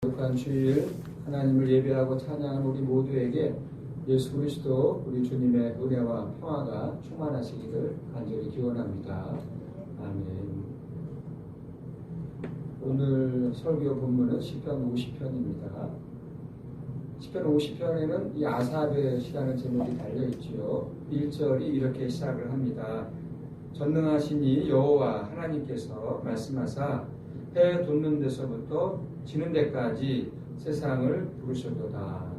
거룩한 주일 하나님을 예배하고 찬양하는 우리 모두에게 예수 그리스도 우리 주님의 은혜와 평화가 충만하시기를 간절히 기원합니다. 아멘. 오늘 설교 본문은 시편 50편입니다. 시편 50편에는 이 아삽의 시라는 제목이 달려있지요. 1절이 이렇게 시작을 합니다. 전능하시니 여호와 하나님께서 말씀하사 해 돋는 데서부터 지는 데까지 세상을 부르셨도다.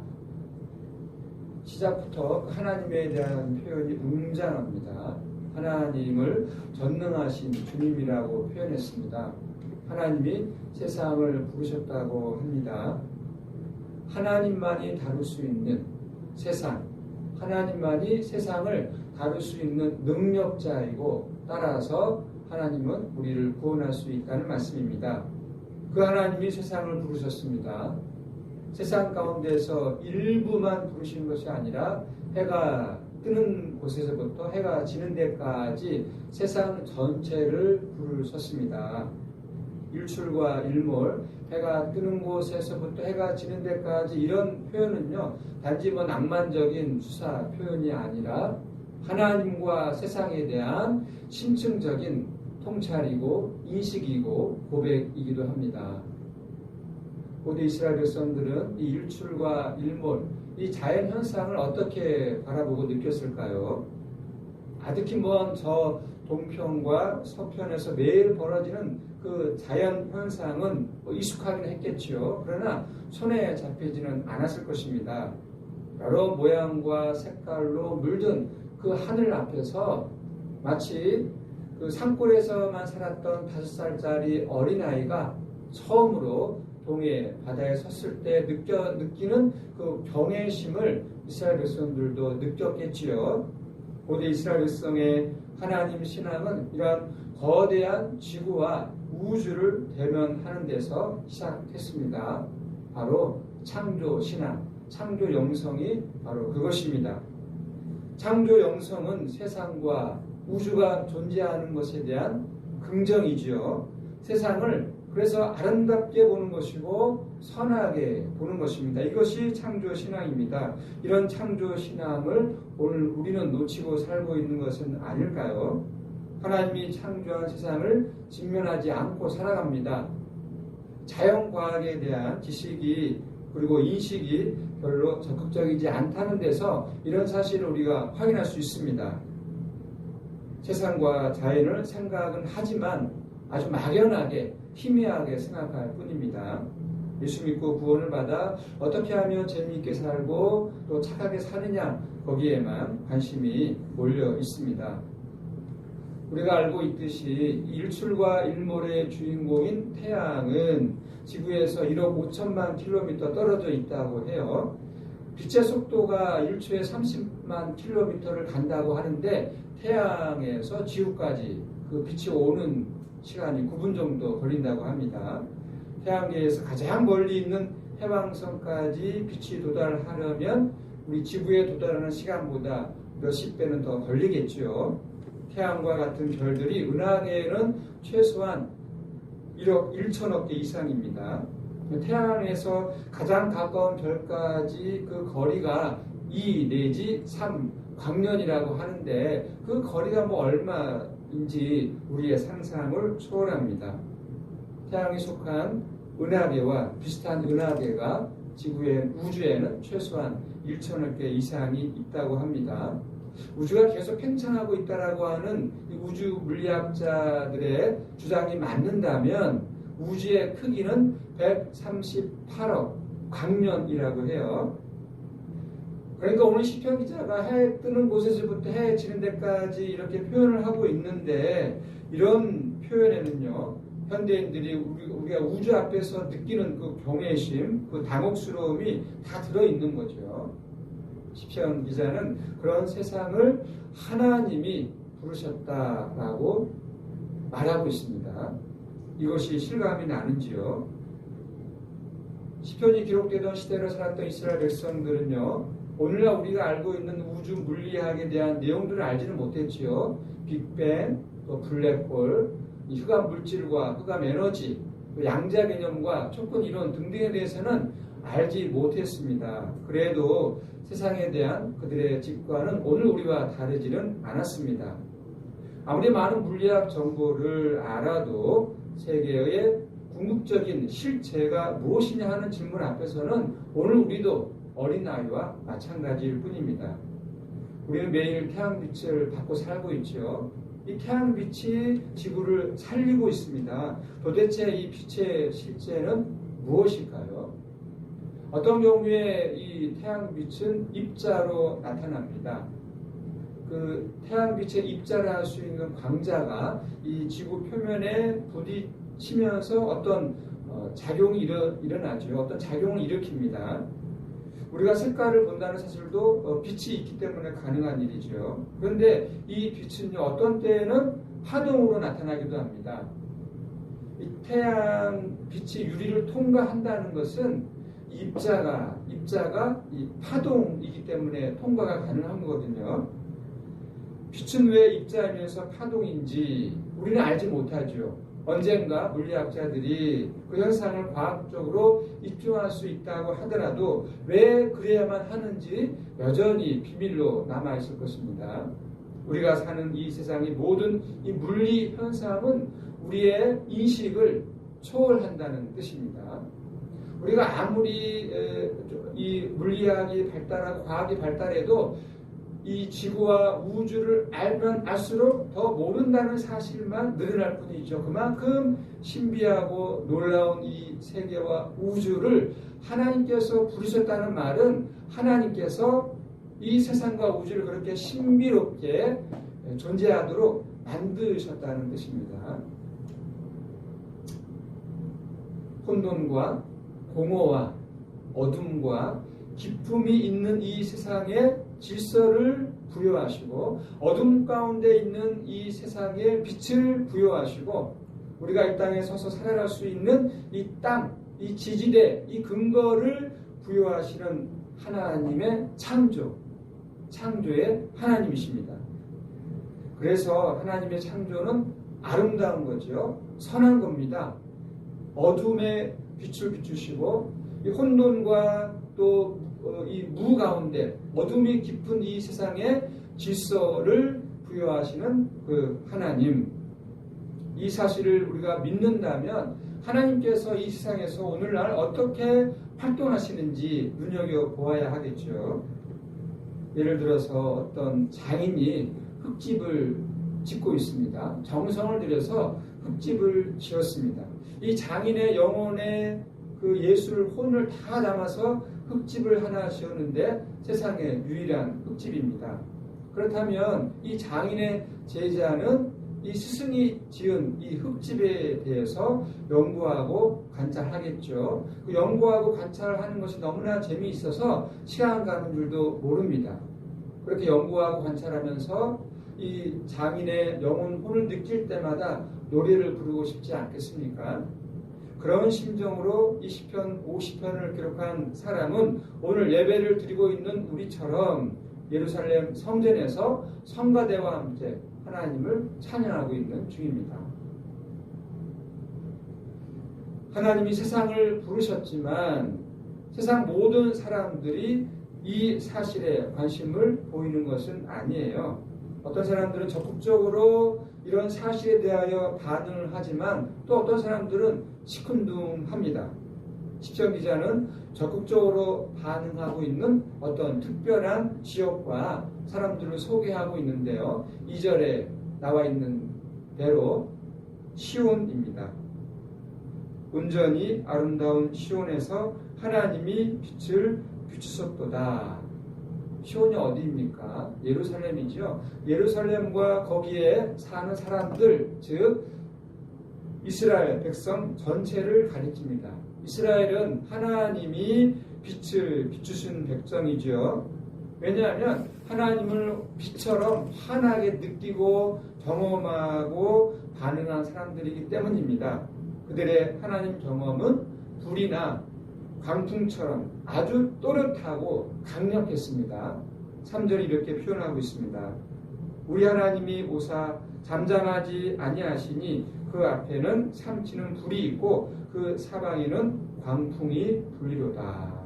시작부터 하나님에 대한 표현이 웅장합니다. 하나님을 전능하신 주님이라고 표현했습니다. 하나님이 세상을 부르셨다고 합니다. 하나님만이 다룰 수 있는 세상, 하나님만이 세상을 다룰 수 있는 능력자이고 따라서 하나님은 우리를 구원할 수 있다는 말씀입니다. 그 하나님이 세상을 부르셨습니다. 세상 가운데서 일부만 부르신 것이 아니라 해가 뜨는 곳에서부터 해가 지는 데까지 세상 전체를 부르셨습니다. 일출과 일몰, 해가 뜨는 곳에서부터 해가 지는 데까지 이런 표현은요, 단지 낭만적인 수사 표현이 아니라 하나님과 세상에 대한 심층적인 통찰이고 인식이고 고백이기도 합니다. 고대 이스라엘 백성들은 이 일출과 일몰, 이 자연 현상을 어떻게 바라보고 느꼈을까요? 아득히 먼 저 동편과 서편에서 매일 벌어지는 그 자연 현상은 익숙하긴 했겠지요. 그러나 손에 잡히지는 않았을 것입니다. 여러 모양과 색깔로 물든 그 하늘 앞에서 마치 그 산골에서만 살았던 5살짜리 어린아이가 처음으로 동해 바다에 섰을 때 느끼는 그 경외심을 이스라엘 백성들도 느꼈겠지요. 고대 이스라엘 백성의 하나님 신앙은 이러한 거대한 지구와 우주를 대면하는 데서 시작했습니다. 바로 창조 신앙, 창조 영성이 바로 그것입니다. 창조 영성은 세상과 우주가 존재하는 것에 대한 긍정이지요. 세상을 그래서 아름답게 보는 것이고 선하게 보는 것입니다. 이것이 창조 신앙입니다. 이런 창조 신앙을 오늘 우리는 놓치고 살고 있는 것은 아닐까요? 하나님이 창조한 세상을 직면하지 않고 살아갑니다. 자연과학에 대한 지식이 그리고 인식이 별로 적극적이지 않다는 데서 이런 사실을 우리가 확인할 수 있습니다. 세상과 자연을 생각은 하지만 아주 막연하게 희미하게 생각할 뿐입니다. 예수 믿고 구원을 받아 어떻게 하면 재미있게 살고 또 착하게 사느냐 거기에만 관심이 몰려 있습니다. 우리가 알고 있듯이 일출과 일몰의 주인공인 태양은 지구에서 1억 5천만 킬로미터 떨어져 있다고 해요. 빛의 속도가 1초에 30만 킬로미터를 간다고 하는데 태양에서 지구까지 그 빛이 오는 시간이 9분 정도 걸린다고 합니다. 태양계에서 가장 멀리 있는 해왕성까지 빛이 도달하려면 우리 지구에 도달하는 시간보다 몇십 배는 더 걸리겠죠. 태양과 같은 별들이 은하계에는 최소한 1억 1천억 개 이상입니다. 태양에서 가장 가까운 별까지 그 거리가 2 내지 3 광년이라고 하는데 그 거리가 얼마인지 우리의 상상을 초월합니다. 태양에 속한 은하계와 비슷한 은하계가 지구의 우주에는 최소한 1천억 개 이상이 있다고 합니다. 우주가 계속 팽창하고 있다라고 하는 이 우주 물리학자들의 주장이 맞는다면 우주의 크기는 138억 광년이라고 해요. 그러니까 오늘 시편 기자가 해 뜨는 곳에서부터 해 지는 데까지 이렇게 표현을 하고 있는데 이런 표현에는요 현대인들이 우리가 우주 앞에서 느끼는 그 경외심, 그 당혹스러움이 다 들어있는 거죠. 시편 기자는 그런 세상을 하나님이 부르셨다라고 말하고 있습니다. 이것이 실감이 나는지요? 시편이 기록되던 시대를 살았던 이스라엘 백성들은요 오늘날 우리가 알고 있는 우주 물리학에 대한 내용들을 알지는 못했지요. 빅뱅, 또 블랙홀, 흑암 물질과 흑암 에너지 또 양자 개념과 촉근 이론 등등에 대해서는 알지 못했습니다. 그래도 세상에 대한 그들의 직관은 오늘 우리와 다르지는 않았습니다. 아무리 많은 물리학 정보를 알아도 세계의 궁극적인 실체가 무엇이냐 하는 질문 앞에서는 오늘 우리도 어린아이와 마찬가지일 뿐입니다. 우리는 매일 태양빛을 받고 살고 있죠. 이 태양빛이 지구를 살리고 있습니다. 도대체 이 빛의 실제는 무엇일까요? 어떤 경우에 이 태양빛은 입자로 나타납니다. 그 태양빛의 입자를 할 수 있는 광자가 이 지구 표면에 부딪히면서 어떤 작용이 일어나죠. 어떤 작용을 일으킵니다. 우리가 색깔을 본다는 사실도 빛이 있기 때문에 가능한 일이죠. 그런데 이 빛은요, 어떤 때에는 파동으로 나타나기도 합니다. 이 태양 빛이 유리를 통과한다는 것은 입자가 이 파동이기 때문에 통과가 가능한 거거든요. 빛은 왜 입자이면서 파동인지 우리는 알지 못하죠. 언젠가 물리학자들이 그 현상을 과학적으로 입증할 수 있다고 하더라도 왜 그래야만 하는지 여전히 비밀로 남아있을 것입니다. 우리가 사는 이 세상의 모든 이 물리 현상은 우리의 인식을 초월한다는 뜻입니다. 우리가 아무리 이 물리학이 발달하고 과학이 발달해도 이 지구와 우주를 알면 알수록 더 모른다는 사실만 늘어날 뿐이죠. 그만큼 신비하고 놀라운 이 세계와 우주를 하나님께서 부르셨다는 말은 하나님께서 이 세상과 우주를 그렇게 신비롭게 존재하도록 만드셨다는 뜻입니다. 혼돈과 공허와 어둠과 기쁨이 있는 이 세상에 질서를 부여하시고 어둠 가운데 있는 이 세상에 빛을 부여하시고 우리가 이 땅에 서서 살아갈 수 있는 이 땅, 이 지지대, 이 근거를 부여하시는 하나님의 창조의 하나님이십니다. 그래서 하나님의 창조는 아름다운 거죠. 선한 겁니다. 어둠에 빛을 비추시고 이 혼돈과 또 이 무 가운데 어둠이 깊은 이 세상에 질서를 부여하시는 그 하나님, 이 사실을 우리가 믿는다면 하나님께서 이 세상에서 오늘날 어떻게 활동하시는지 눈여겨보아야 하겠죠. 예를 들어서 어떤 장인이 흙집을 짓고 있습니다. 정성을 들여서 흙집을 지었습니다. 이 장인의 영혼의 그 예술 혼을 다 담아서 흙집을 하나 지었는데 세상의 유일한 흙집입니다. 그렇다면 이 장인의 제자는 이 스승이 지은 이 흙집에 대해서 연구하고 관찰하겠죠. 그 연구하고 관찰하는 것이 너무나 재미있어서 시간 가는 줄도 모릅니다. 그렇게 연구하고 관찰하면서 이 장인의 영혼 혼을 느낄 때마다 노래를 부르고 싶지 않겠습니까? 그런 심정으로 이 시편 50편을 기록한 사람은 오늘 예배를 드리고 있는 우리처럼 예루살렘 성전에서 성가대와 함께 하나님을 찬양하고 있는 중입니다. 하나님이 세상을 부르셨지만 세상 모든 사람들이 이 사실에 관심을 보이는 것은 아니에요. 어떤 사람들은 적극적으로 이런 사실에 대하여 반응을 하지만 또 어떤 사람들은 시큰둥합니다. 시편 기자는 적극적으로 반응하고 있는 어떤 특별한 지역과 사람들을 소개하고 있는데요. 2절에 나와 있는 대로 시온입니다. 온전히 아름다운 시온에서 하나님이 빛을 비추셨도다. 시온이 어디입니까? 예루살렘이죠. 예루살렘과 거기에 사는 사람들, 즉 이스라엘 백성 전체를 가리킵니다. 이스라엘은 하나님이 빛을 비추신 백성이죠. 왜냐하면 하나님을 빛처럼 환하게 느끼고 경험하고 반응한 사람들이기 때문입니다. 그들의 하나님 경험은 불이나 광풍처럼 아주 또렷하고 강력했습니다. 3절이 이렇게 표현하고 있습니다. 우리 하나님이 오사 잠잠하지 아니하시니 그 앞에는 삼치는 불이 있고 그 사방에는 광풍이 불리로다.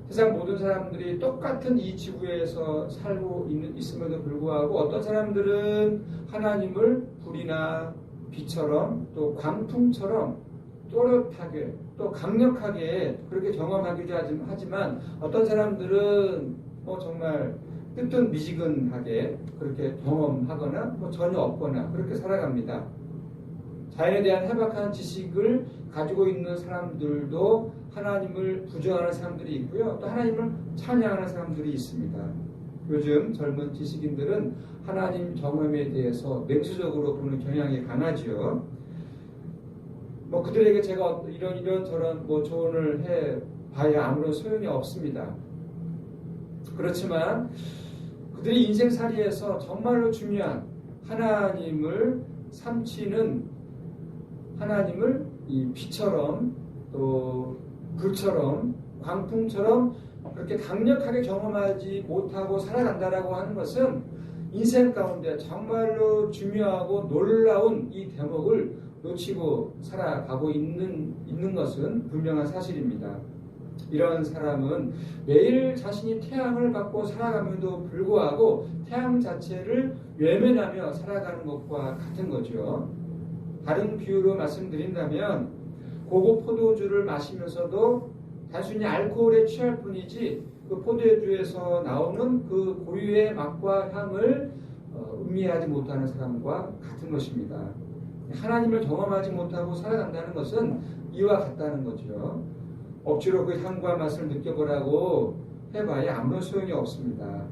세상 모든 사람들이 똑같은 이 지구에서 살고 있음에도 불구하고 어떤 사람들은 하나님을 불이나 비처럼 또 광풍처럼 또렷하게 또 강력하게 그렇게 경험하기도 하지만 어떤 사람들은 정말 뜨뜻미지근하게 그렇게 경험하거나 전혀 없거나 그렇게 살아갑니다. 자연에 대한 해박한 지식을 가지고 있는 사람들도 하나님을 부정하는 사람들이 있고요. 또 하나님을 찬양하는 사람들이 있습니다. 요즘 젊은 지식인들은 하나님 경험에 대해서 맹수적으로 보는 경향이 강하지요. 그들에게 제가 이런저런 조언을 해 봐야 아무런 소용이 없습니다. 그렇지만 그들의 인생살이에서 정말로 중요한 하나님을 삼치는 하나님을 이 비처럼 또 불처럼 광풍처럼 그렇게 강력하게 경험하지 못하고 살아간다라고 하는 것은 인생 가운데 정말로 중요하고 놀라운 이 대목을 놓치고 살아가고 있는 것은 분명한 사실입니다. 이런 사람은 매일 자신이 태양을 받고 살아감에도 불구하고 태양 자체를 외면하며 살아가는 것과 같은 거죠. 다른 비유로 말씀드린다면 고급 포도주를 마시면서도 단순히 알코올에 취할 뿐이지 그 포도주에서 나오는 그 고유의 맛과 향을 음미하지 못하는 사람과 같은 것입니다. 하나님을 경험하지 못하고 살아간다는 것은 이와 같다는 거죠. 억지로 그 향과 맛을 느껴보라고 해봐야 아무런 소용이 없습니다.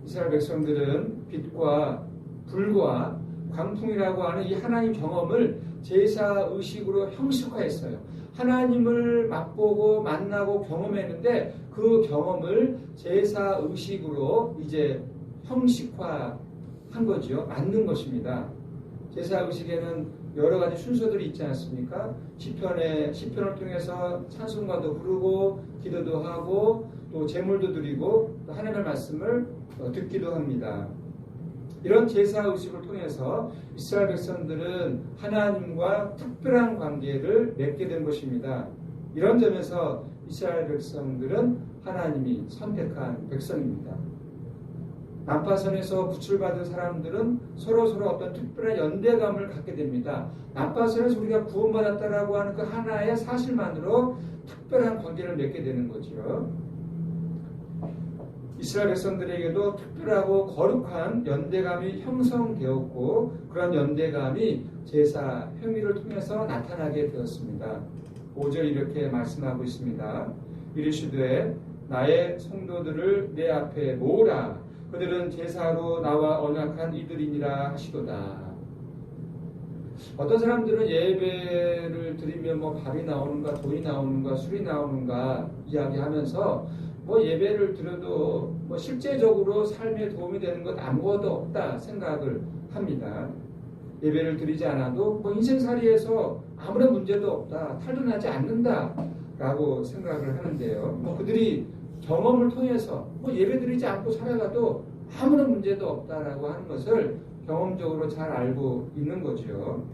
이스라엘 백성들은 빛과 불과 광풍이라고 하는 이 하나님 경험을 제사 의식으로 형식화했어요. 하나님을 맛보고 만나고 경험했는데 그 경험을 제사 의식으로 이제 형식화한 거죠. 만든 것입니다. 제사 의식에는 여러 가지 순서들이 있지 않습니까? 시편을 통해서 찬송가도 부르고 기도도 하고 또 제물도 드리고 또 하나님의 말씀을 듣기도 합니다. 이런 제사 의식을 통해서 이스라엘 백성들은 하나님과 특별한 관계를 맺게 된 것입니다. 이런 점에서 이스라엘 백성들은 하나님이 선택한 백성입니다. 난파선에서 구출받은 사람들은 서로 어떤 특별한 연대감을 갖게 됩니다. 난파선에서 우리가 구원받았다라고 하는 그 하나의 사실만으로 특별한 관계를 맺게 되는 거죠. 이스라엘 백성들에게도 특별하고 거룩한 연대감이 형성되었고 그런 연대감이 제사 행위를 통해서 나타나게 되었습니다. 5절 이렇게 말씀하고 있습니다. 이르시되 나의 성도들을 내 앞에 모으라. 그들은 제사로 나와 언약한 이들이니라 하시도다. 어떤 사람들은 예배를 드리면 밥이 나오는가 돈이 나오는가 술이 나오는가 이야기하면서 예배를 드려도 실제적으로 삶에 도움이 되는 것 아무것도 없다 생각을 합니다. 예배를 드리지 않아도 인생살이에서 아무런 문제도 없다, 탈도 나지 않는다 라고 생각을 하는데요. 그들이 경험을 통해서 예배 드리지 않고 살아가도 아무런 문제도 없다라고 하는 것을 경험적으로 잘 알고 있는 거죠.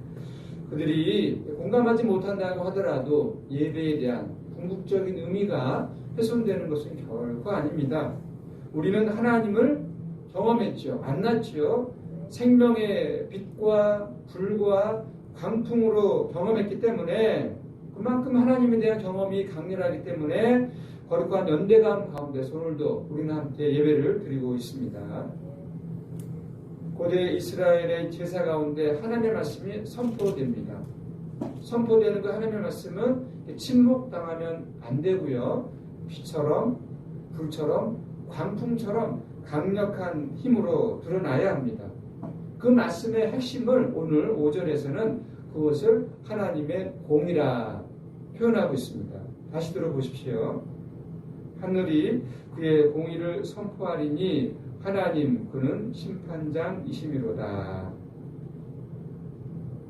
그들이 공감하지 못한다고 하더라도 예배에 대한 궁극적인 의미가 훼손되는 것은 결코 아닙니다. 우리는 하나님을 경험했죠. 만났죠. 생명의 빛과 불과 광풍으로 경험했기 때문에 그만큼 하나님에 대한 경험이 강렬하기 때문에 거룩한 연대감 가운데서 오늘도 우리는 함께 예배를 드리고 있습니다. 고대 이스라엘의 제사 가운데 하나님의 말씀이 선포됩니다. 선포되는 그 하나님의 말씀은 침묵당하면 안 되고요. 빛처럼 불처럼 광풍처럼 강력한 힘으로 드러나야 합니다. 그 말씀의 핵심을 오늘 5절에서는 그것을 하나님의 공이라 표현하고 있습니다. 다시 들어보십시오. 하늘이 그의 공의를 선포하리니 하나님 그는 심판장이심이로다.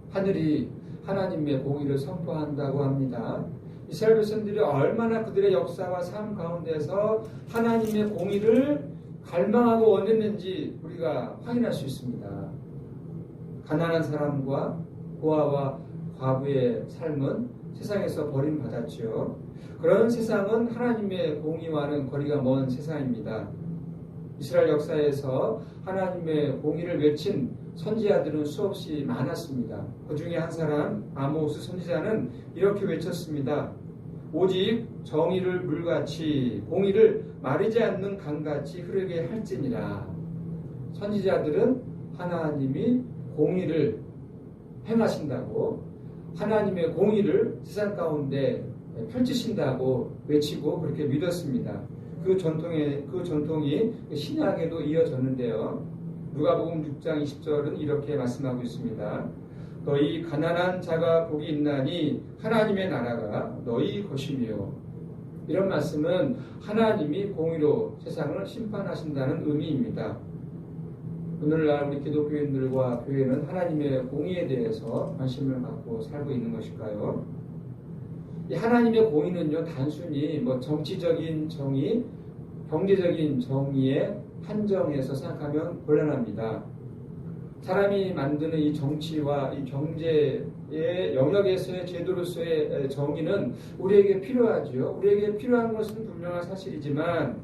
하늘이 하나님의 공의를 선포한다고 합니다. 이스라엘 백성들이 얼마나 그들의 역사와 삶 가운데서 하나님의 공의를 갈망하고 원했는지 우리가 확인할 수 있습니다. 가난한 사람과 고아와 과부의 삶은 세상에서 버림받았지요. 그런 세상은 하나님의 공의와는 거리가 먼 세상입니다. 이스라엘 역사에서 하나님의 공의를 외친 선지자들은 수없이 많았습니다. 그 중에 한 사람 아모스 선지자는 이렇게 외쳤습니다. 오직 정의를 물같이 공의를 마르지 않는 강같이 흐르게 할지니라. 선지자들은 하나님이 공의를 행하신다고, 하나님의 공의를 세상 가운데 펼치신다고 외치고 그렇게 믿었습니다. 그 전통이 신약에도 이어졌는데요. 누가복음 6장 20절은 이렇게 말씀하고 있습니다. 너희 가난한 자가 복이 있나니 하나님의 나라가 너희 것이며. 이런 말씀은 하나님이 공의로 세상을 심판하신다는 의미입니다. 오늘날 우리 기독교인들과 교회는 하나님의 공의에 대해서 관심을 갖고 살고 있는 것일까요? 이 하나님의 공의는요, 단순히 정치적인 정의, 경제적인 정의의 한정에서 생각하면 곤란합니다. 사람이 만드는 이 정치와 이 경제의 영역에서의 제도로서의 정의는 우리에게 필요하지요. 우리에게 필요한 것은 분명한 사실이지만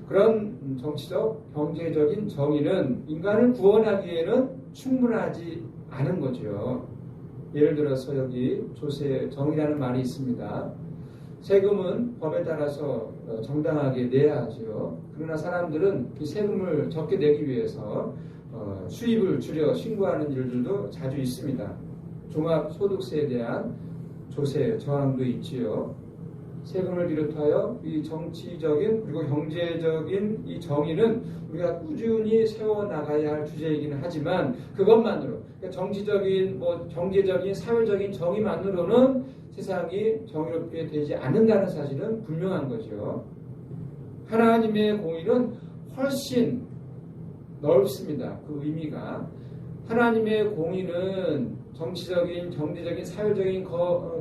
그런 정치적, 경제적인 정의는 인간을 구원하기에는 충분하지 않은 거죠. 예를 들어서 여기 조세 정의라는 말이 있습니다. 세금은 법에 따라서 정당하게 내야 하죠. 그러나 사람들은 이 세금을 적게 내기 위해서 수입을 줄여 신고하는 일들도 자주 있습니다. 종합소득세에 대한 조세 저항도 있지요. 세금을 비롯하여 이 정치적인 그리고 경제적인 이 정의는 우리가 꾸준히 세워나가야 할 주제이기는 하지만 그것만으로, 그러니까 정치적인 경제적인 사회적인 정의만으로는 세상이 정의롭게 되지 않는다는 사실은 분명한 거죠. 하나님의 공의는 훨씬 넓습니다. 그 의미가. 하나님의 공의는 정치적인, 경제적인, 사회적인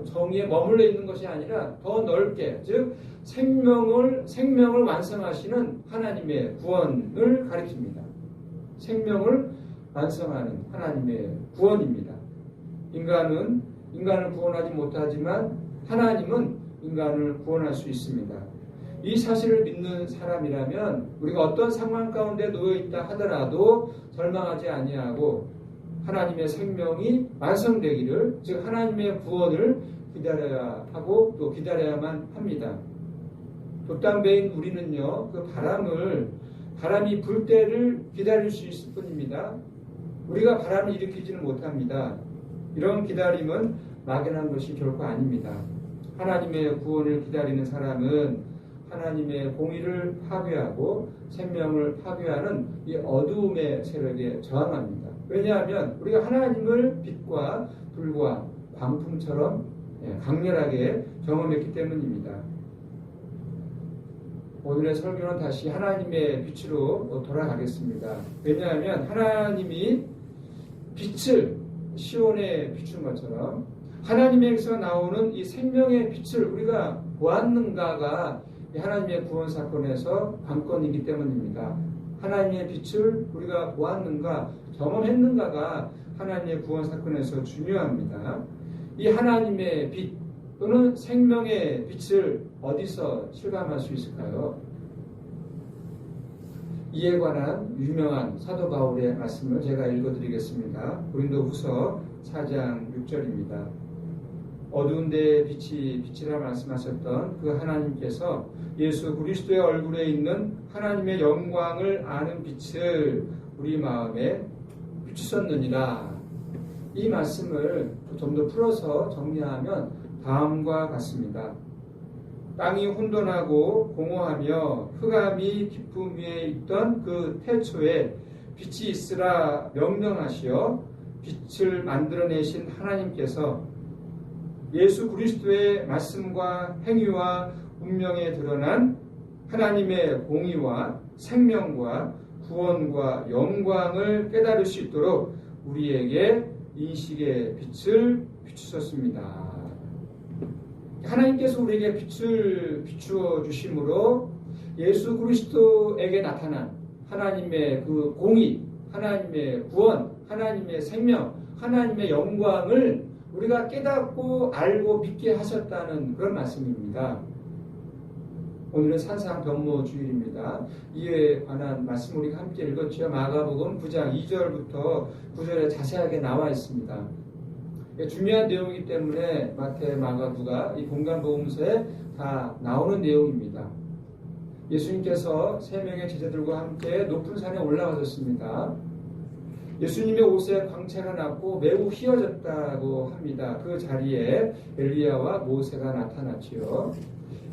정의에 머물러 있는 것이 아니라 더 넓게, 즉 생명을 완성하시는 하나님의 구원을 가리킵니다. 생명을 완성하는 하나님의 구원입니다. 인간을 구원하지 못하지만 하나님은 인간을 구원할 수 있습니다. 이 사실을 믿는 사람이라면 우리가 어떤 상황 가운데 놓여 있다 하더라도 절망하지 아니하고 하나님의 생명이 완성되기를, 즉 하나님의 구원을 기다려야 하고 또 기다려야만 합니다. 돛담배인 우리는요, 그 바람이 불 때를 기다릴 수 있을 뿐입니다. 우리가 바람을 일으키지는 못합니다. 이런 기다림은 막연한 것이 결코 아닙니다. 하나님의 구원을 기다리는 사람은 하나님의 공의를 파괴하고 생명을 파괴하는 이 어두움의 세력에 저항합니다. 왜냐하면 우리가 하나님을 빛과 불과 광풍처럼 강렬하게 경험했기 때문입니다. 오늘의 설교는 다시 하나님의 빛으로 돌아가겠습니다. 왜냐하면 하나님이 빛을 시온에 비춘 것처럼 하나님에게서 나오는 이 생명의 빛을 우리가 보았는가가 하나님의 구원 사건에서 관건이기 때문입니다. 하나님의 빛을 우리가 보았는가, 경험했는가가 하나님의 구원 사건에서 중요합니다. 이 하나님의 빛 또는 생명의 빛을 어디서 실감할 수 있을까요? 이에 관한 유명한 사도 바울의 말씀을 제가 읽어드리겠습니다. 고린도후서 4장 6절입니다. 어두운 데에 빛이라 말씀하셨던 그 하나님께서 예수 그리스도의 얼굴에 있는 하나님의 영광을 아는 빛을 우리 마음에 비추셨느니라. 이 말씀을 좀 더 풀어서 정리하면 다음과 같습니다. 땅이 혼돈하고 공허하며 흑암이 깊음 위에 있던 그 태초에 빛이 있으라 명령하시어 빛을 만들어내신 하나님께서 예수 그리스도의 말씀과 행위와 운명에 드러난 하나님의 공의와 생명과 구원과 영광을 깨달을 수 있도록 우리에게 인식의 빛을 비추셨습니다. 하나님께서 우리에게 빛을 비추어 주심으로 예수 그리스도에게 나타난 하나님의 그 공의, 하나님의 구원, 하나님의 생명, 하나님의 영광을 우리가 깨닫고 알고 믿게 하셨다는 그런 말씀입니다. 오늘은 산상변모주일입니다. 이에 관한 말씀 우리가 함께 읽었죠. 마가복음 9장 2절부터 9절에 자세하게 나와 있습니다. 중요한 내용이기 때문에 마태, 마가, 누가 이 공간복음서에 다 나오는 내용입니다. 예수님께서 세 명의 제자들과 함께 높은 산에 올라가셨습니다. 예수님의 옷에 광채가 났고 매우 휘어졌다고 합니다. 그 자리에 엘리야와 모세가 나타났지요.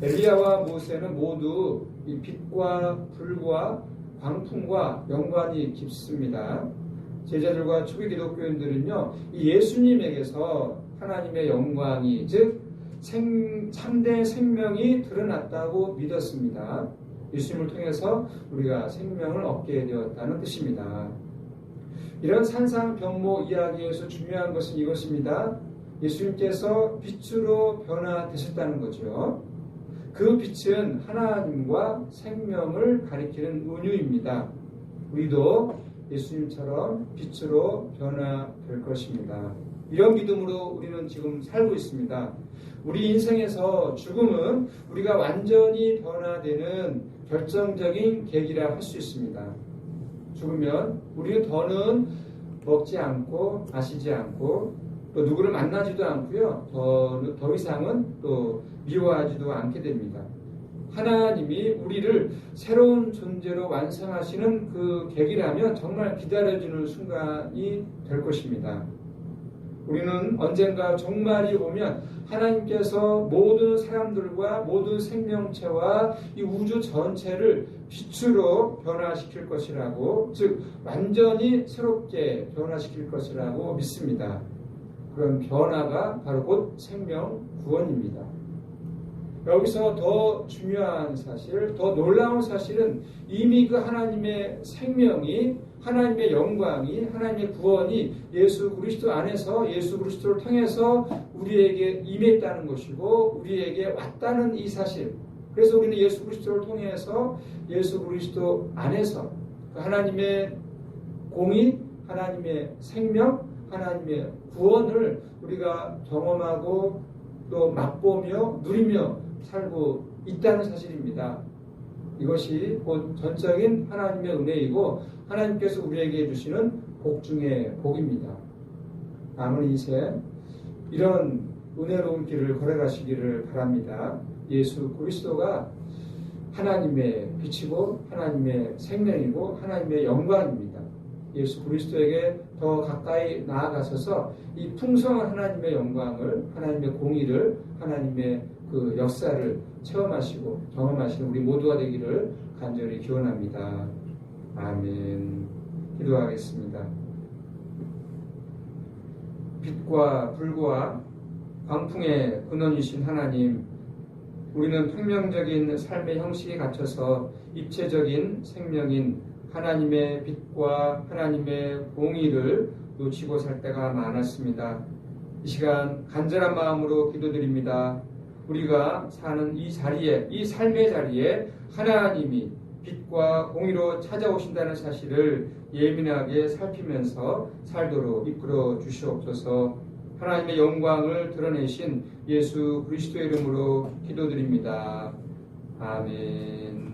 엘리야와 모세는 모두 이 빛과 불과 광풍과 연관이 깊습니다. 제자들과 초기 기독교인들은요, 이 예수님에게서 하나님의 영광이, 즉 참된 생명이 드러났다고 믿었습니다. 예수님을 통해서 우리가 생명을 얻게 되었다는 뜻입니다. 이런 산상변모 이야기에서 중요한 것은 이것입니다. 예수님께서 빛으로 변화되셨다는 거죠. 그 빛은 하나님과 생명을 가리키는 은유입니다. 우리도 예수님처럼 빛으로 변화될 것입니다. 이런 믿음으로 우리는 지금 살고 있습니다. 우리 인생에서 죽음은 우리가 완전히 변화되는 결정적인 계기라 할 수 있습니다. 죽으면 우리는 더는 먹지 않고 마시지 않고 또 누구를 만나지도 않고요. 더 이상은 또 미워하지도 않게 됩니다. 하나님이 우리를 새로운 존재로 완성하시는 그 계기라면 정말 기다려지는 순간이 될 것입니다. 우리는 언젠가 종말이 오면 하나님께서 모든 사람들과 모든 생명체와 이 우주 전체를 빛으로 변화시킬 것이라고, 즉 완전히 새롭게 변화시킬 것이라고 믿습니다. 그런 변화가 바로 곧 생명 구원입니다. 여기서 더 중요한 사실, 더 놀라운 사실은 이미 그 하나님의 생명이, 하나님의 영광이, 하나님의 구원이 예수 그리스도 안에서, 예수 그리스도를 통해서 우리에게 임했다는 것이고 우리에게 왔다는 이 사실. 그래서 우리는 예수 그리스도를 통해서 예수 그리스도 안에서 그 하나님의 공의, 하나님의 생명, 하나님의 구원을 우리가 경험하고 또 맛보며 누리며 살고 있다는 사실입니다. 이것이 곧 전적인 하나님의 은혜이고 하나님께서 우리에게 주시는 복 중의 복입니다. 남은 인생 이런 은혜로운 길을 걸어가시기를 바랍니다. 예수 그리스도가 하나님의 빛이고 하나님의 생명이고 하나님의 영광입니다. 예수 그리스도에게 더 가까이 나아가셔서 이 풍성한 하나님의 영광을, 하나님의 공의를, 하나님의 그 역사를 체험하시고 경험하시는 우리 모두가 되기를 간절히 기원합니다. 아멘. 기도하겠습니다. 빛과 불과 광풍의 근원이신 하나님, 우리는 평명적인 삶의 형식에 갇혀서 입체적인 생명인 하나님의 빛과 하나님의 공의를 놓치고 살 때가 많았습니다. 이 시간 간절한 마음으로 기도드립니다. 우리가 사는 이 자리에, 이 삶의 자리에 하나님이 빛과 공의로 찾아오신다는 사실을 예민하게 살피면서 살도록 이끌어 주시옵소서. 하나님의 영광을 드러내신 예수 그리스도의 이름으로 기도드립니다. 아멘.